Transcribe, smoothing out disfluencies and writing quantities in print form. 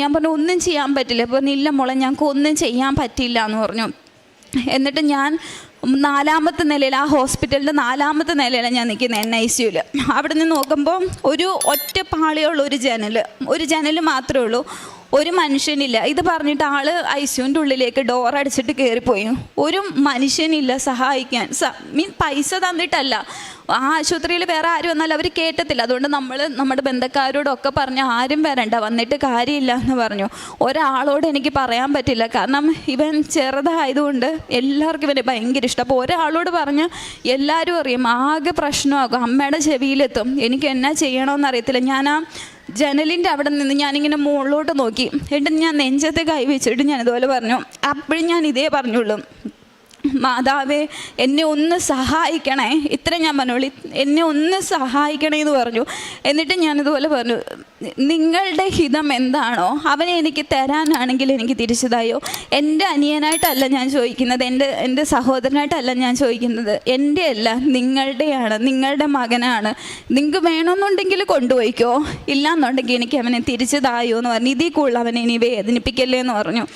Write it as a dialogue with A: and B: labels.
A: ഞാൻ പറഞ്ഞു ഒന്നും ചെയ്യാൻ പറ്റില്ല. അപ്പോൾ ഇല്ല മോളെ ഞങ്ങൾക്ക് ഒന്നും ചെയ്യാൻ പറ്റില്ല എന്ന് പറഞ്ഞു. എന്നിട്ട് ഞാൻ 4ാമത്തെ നിലയിൽ, ആ ഹോസ്പിറ്റലിൻ്റെ 4ാമത്തെ നിലയിലാണ് ഞാൻ നിൽക്കുന്നത്, NICUവിൽ. അവിടെ നിന്ന് നോക്കുമ്പോൾ ഒരു ഒറ്റ പാളിയുള്ള ഒരു ജനൽ മാത്രമേ ഉള്ളൂ, ഒരു മനുഷ്യനില്ല. ഇത് പറഞ്ഞിട്ട് ആൾ ICUവിൻ്റെ ഉള്ളിലേക്ക് ഡോർ അടിച്ചിട്ട് കയറിപ്പോയി. ഒരു മനുഷ്യനില്ല സഹായിക്കാൻ. പൈസ തന്നിട്ടല്ല, ആ ആശുപത്രിയിൽ വേറെ ആരും വന്നാൽ അവർ കേട്ടത്തില്ല. അതുകൊണ്ട് നമ്മൾ നമ്മുടെ ബന്ധക്കാരോടൊക്കെ പറഞ്ഞ് ആരും വരണ്ട, വന്നിട്ട് കാര്യമില്ല എന്ന് പറഞ്ഞു. ഒരാളോട് എനിക്ക് പറയാൻ പറ്റില്ല, കാരണം ഇവൻ ചെറുതായതുകൊണ്ട് എല്ലാവർക്കും ഇവനെ ഭയങ്കര ഇഷ്ടം. അപ്പോൾ ഒരാളോട് പറഞ്ഞ് എല്ലാവരും അറിയും, ആകെ പ്രശ്നമാകും, അമ്മയുടെ ചെവിയിലെത്തും. എനിക്ക് എന്നാ ചെയ്യണമെന്ന് അറിയത്തില്ല. ഞാൻ ആ ജനലിൻ്റെ അവിടെ നിന്ന് ഞാനിങ്ങനെ മുകളിലോട്ട് നോക്കി. എന്നിട്ട് ഞാൻ നെഞ്ചത്തെ കൈ വെച്ചിട്ട് ഞാൻ ഇതുപോലെ പറഞ്ഞു. അപ്പോഴും ഞാൻ ഇതേ പറഞ്ഞുള്ളൂ, മാതാവേ എന്നെ ഒന്ന് സഹായിക്കണേ. ഇത്ര ഞാൻ പറഞ്ഞോളൂ, എന്നെ ഒന്ന് സഹായിക്കണേ എന്ന് പറഞ്ഞു. എന്നിട്ട് ഞാനിതുപോലെ പറഞ്ഞു, നിങ്ങളുടെ ഹിതം എന്താണോ അവനെ എനിക്ക് തരാനാണെങ്കിൽ എനിക്ക് തിരിച്ചതായോ. എൻ്റെ അനിയനായിട്ടല്ല ഞാൻ ചോദിക്കുന്നത്, എൻ്റെ സഹോദരനായിട്ടല്ല ഞാൻ ചോദിക്കുന്നത്, എൻ്റെ അല്ല നിങ്ങളുടെയാണ്, നിങ്ങളുടെ മകനാണ്. നിങ്ങൾക്ക് വേണമെന്നുണ്ടെങ്കിൽ കൊണ്ടുപോയിക്കോ, ഇല്ലയെന്നുണ്ടെങ്കിൽ എനിക്ക് അവനെ തിരിച്ചതായോ എന്ന് പറഞ്ഞു. ഇതിൽ കൂടുതൽ അവനെ ഇനി വേദനിപ്പിക്കല്ലേ എന്ന് പറഞ്ഞു.